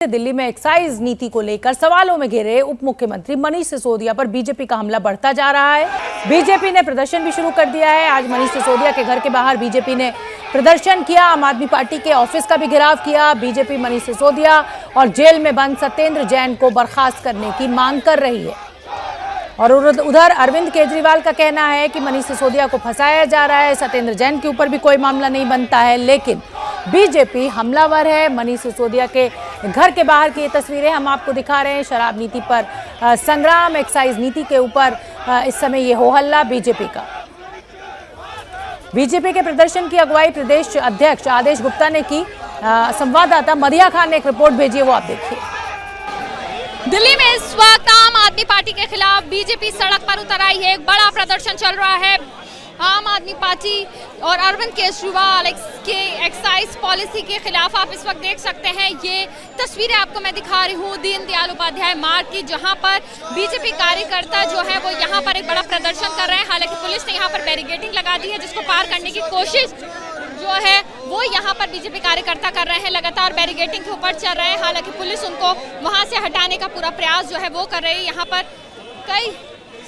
दिल्ली में एक्साइज नीति को लेकर सवालों में घिरे उप मुख्यमंत्री मनीष सिसोदिया पर बीजेपी का हमला बढ़ता जा रहा है। बीजेपी ने प्रदर्शन भी शुरू कर दिया है। आज मनीष सिसोदिया के घर के बाहर बीजेपी ने प्रदर्शन किया। आम आदमी पार्टी के ऑफिस का भी घेराव किया। बीजेपी मनीष सिसोदिया और जेल में बंद सत्येंद्र जैन को बर्खास्त करने की मांग कर रही है। और उधर अरविंद केजरीवाल का कहना है कि मनीष सिसोदिया को फंसाया जा रहा है। सत्येंद्र जैन के ऊपर भी कोई मामला नहीं बनता है, लेकिन बीजेपी हमलावर है। मनीष सिसोदिया के घर के बाहर की ये तस्वीरें हम आपको दिखा रहे हैं। शराब नीति पर संग्राम, एक्साइज नीति के ऊपर इस समय ये हो हल्ला बीजेपी का। बीजेपी के प्रदर्शन की अगुवाई प्रदेश अध्यक्ष आदेश गुप्ता ने की। संवाददाता मदिया खान ने एक रिपोर्ट भेजी है, वो आप देखिए। दिल्ली में इस वक्त आम आदमी पार्टी के खिलाफ बीजेपी सड़क पर उतर आई है। एक बड़ा प्रदर्शन चल रहा है। आम आदमी पार्टी और अरविंद केजरीवाल के एक्साइज पॉलिसी के खिलाफ आप इस वक्त देख सकते हैं। ये तस्वीरें आपको मैं दिखा रही हूँ दीनदयाल उपाध्याय मार्ग की, जहाँ पर बीजेपी कार्यकर्ता जो है वो यहाँ पर एक बड़ा प्रदर्शन कर रहे हैं। हालांकि पुलिस ने यहाँ पर बैरिकेडिंग लगा दी है, जिसको पार करने की कोशिश जो है वो यहाँ पर बीजेपी कार्यकर्ता कर रहे हैं। लगातार बैरिकेडिंग के ऊपर चल रहे हैं। हालांकि पुलिस उनको वहाँ से हटाने का पूरा प्रयास जो है वो कर रही है। यहाँ पर कई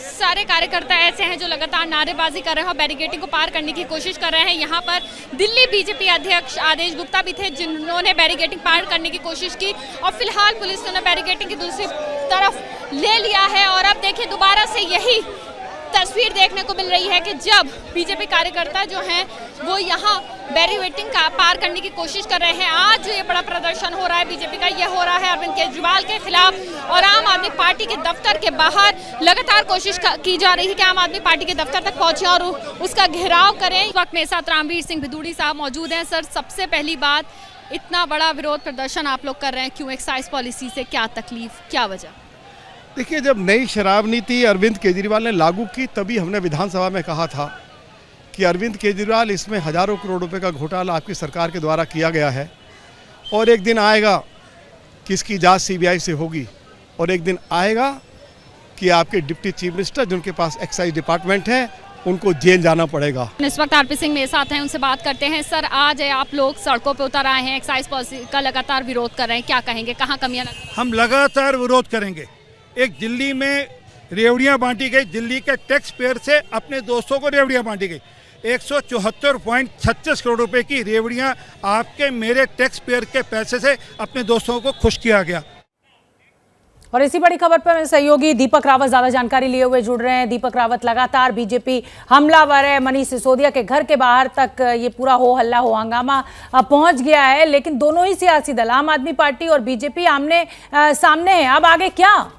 सारे कार्यकर्ता ऐसे हैं जो लगातार नारेबाजी कर रहे हैं और बैरिकेडिंग को पार करने की कोशिश कर रहे हैं। यहाँ पर दिल्ली बीजेपी अध्यक्ष आदेश गुप्ता भी थे, जिन्होंने बैरिकेडिंग पार करने की कोशिश की और फिलहाल पुलिस ने बैरिकेडिंग की दूसरी तरफ ले लिया है। और अब देखिए दोबारा से यही तस्वीर देखने को मिल रही है कि जब बीजेपी कार्यकर्ता जो हैं वो यहाँ बैरिकेडिंग का पार करने की कोशिश कर रहे हैं। आज जो ये बड़ा प्रदर्शन हो रहा है बीजेपी का, ये हो रहा है अरविंद केजरीवाल के खिलाफ। और आम आदमी पार्टी के दफ्तर के बाहर लगातार कोशिश की जा रही है कि आम आदमी पार्टी के दफ्तर तक पहुंचे और उसका घेराव करें। इस वक्त मेरे साथ रामवीर सिंह भिदूड़ी साहब मौजूद हैं। सर, सबसे पहली बात, इतना बड़ा विरोध प्रदर्शन आप लोग कर रहे हैं, क्यों? एक्साइज पॉलिसी से क्या तकलीफ, क्या वजह? देखिए, जब नई शराब नीति अरविंद केजरीवाल ने लागू की तभी हमने विधानसभा में कहा था कि अरविंद केजरीवाल, इसमें हजारों करोड़ रुपए का घोटाला आपकी सरकार के द्वारा किया गया है और एक दिन आएगा कि इसकी जांच सीबीआई से होगी और एक दिन आएगा कि आपके डिप्टी चीफ मिनिस्टर जिनके पास एक्साइज डिपार्टमेंट है उनको जेल जाना पड़ेगा। इस वक्त आरपी सिंह मेरे साथ हैं, उनसे बात करते हैं। सर, आज आप लोग सड़कों पर उतर आए हैं, एक्साइज पॉलिसी का लगातार विरोध कर रहे हैं, क्या कहेंगे, कहाँ कमियाँ? हम लगातार विरोध करेंगे। एक दिल्ली में रेवड़ियाँ बांटी गई, दिल्ली के टैक्स पेयर से अपने दोस्तों को रेवड़ियाँ बांटी गई। 174.36 करोड़ रुपए की रेवड़ियाँ आपके मेरे टैक्स पेयर के पैसे से अपने दोस्तों को खुश किया गया। और इसी बड़ी खबर पर मेरे सहयोगी दीपक रावत ज्यादा जानकारी लिए हुए जुड़ रहे हैं। दीपक रावत, लगातार बीजेपी हमलावर है। मनीष सिसोदिया के घर के बाहर तक ये पूरा हो हल्ला, हो हंगामा पहुंच गया है, लेकिन दोनों ही सियासी दल, आम आदमी पार्टी और बीजेपी, आमने सामने है। अब आगे क्या?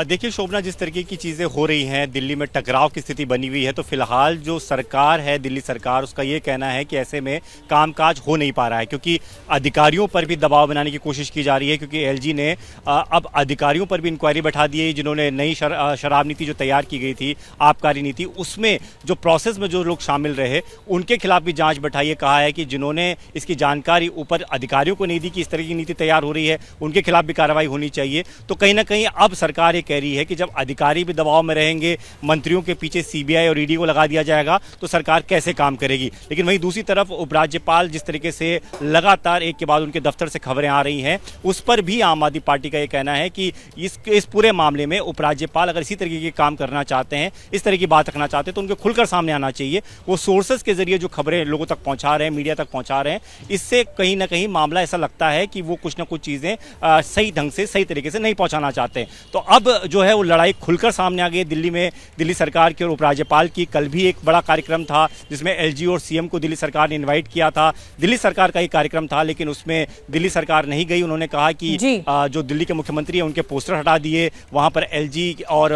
देखिए शोभना, जिस तरीके की चीज़ें हो रही हैं, दिल्ली में टकराव की स्थिति बनी हुई है, तो फिलहाल जो सरकार है, दिल्ली सरकार, उसका ये कहना है कि ऐसे में कामकाज हो नहीं पा रहा है, क्योंकि अधिकारियों पर भी दबाव बनाने की कोशिश की जा रही है। क्योंकि एलजी ने अब अधिकारियों पर भी इंक्वायरी बैठा दी है, जिन्होंने नई शराब नीति जो तैयार की गई थी, आबकारी नीति, उसमें जो प्रोसेस में जो लोग शामिल रहे उनके खिलाफ भी जाँच बैठाई है। कहा है कि जिन्होंने इसकी जानकारी ऊपर अधिकारियों को नहीं दी कि इस तरह की नीति तैयार हो रही है, उनके खिलाफ भी कार्रवाई होनी चाहिए। तो कहीं ना कहीं अब सरकार कह रही है कि जब अधिकारी भी दबाव में रहेंगे, मंत्रियों के पीछे सीबीआई और ईडी को लगा दिया जाएगा, तो सरकार कैसे काम करेगी। लेकिन वहीं दूसरी तरफ उपराज्यपाल जिस तरीके से लगातार एक के बाद उनके दफ्तर से खबरें आ रही हैं, उस पर भी आम आदमी पार्टी का ये कहना है कि इस पूरे मामले में उपराज्यपाल अगर इसी तरीके के काम करना चाहते हैं, इस तरह की बात रखना चाहते हैं, तो उनको खुलकर सामने आना चाहिए। वो सोर्सेस के जरिए जो खबरें लोगों तक पहुंचा रहे हैं, मीडिया तक पहुंचा रहे हैं, इससे कहीं ना कहीं मामला ऐसा लगता है कि वो कुछ ना कुछ चीज़ें सही ढंग से, सही तरीके से नहीं पहुंचाना चाहते हैं। तो अब जो है वो लड़ाई खुलकर सामने आ गई दिल्ली में, दिल्ली सरकार की और उपराज्यपाल की। कल भी एक बड़ा कार्यक्रम था जिसमें एलजी और सीएम को दिल्ली सरकार ने इनवाइट किया था। दिल्ली सरकार का ही कार्यक्रम था, लेकिन उसमें दिल्ली सरकार नहीं गई। उन्होंने कहा कि जो दिल्ली के मुख्यमंत्री हैं उनके पोस्टर हटा दिए, वहां पर एलजी और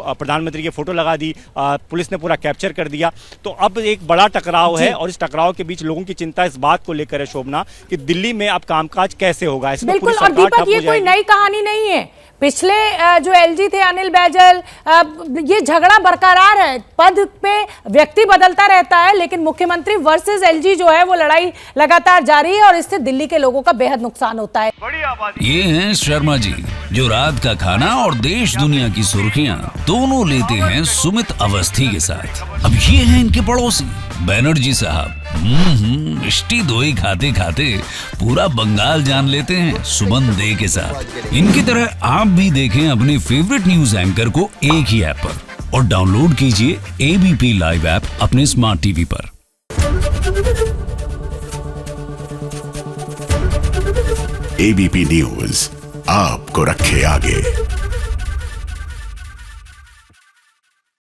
प्रधानमंत्री की फोटो लगा दी, पुलिस ने पूरा कैप्चर कर दिया। तो अब एक बड़ा टकराव है और इस टकराव के बीच लोगों की चिंता इस बात को लेकर है शोभना कि दिल्ली में अब कामकाज कैसे होगा। इसमें बिल्कुल, और दीपक, ये कोई नई कहानी नहीं है। पिछले जो एलजी थे अनिल बैजल, ये झगड़ा बरकरार है। पद पे व्यक्ति बदलता रहता है, लेकिन मुख्यमंत्री वर्सेस एलजी जो है वो लड़ाई लगातार जारी है और इससे दिल्ली के लोगों का बेहद नुकसान होता है। ये हैं शर्मा जी, जो रात का खाना और देश दुनिया की सुर्खियां दोनों लेते हैं सुमित अवस्थी के साथ। अब ये हैं इनके पड़ोसी बनर्जी साहब मिष्टी दोई खाते खाते पूरा बंगाल जान लेते हैं सुमन दे के साथ। इनकी तरह आप भी देखें अपने फेवरेट न्यूज एंकर को एक ही ऐप पर और डाउनलोड कीजिए एबीपी लाइव ऐप अपने स्मार्ट टीवी पर। एबीपी न्यूज आपको रखे आगे।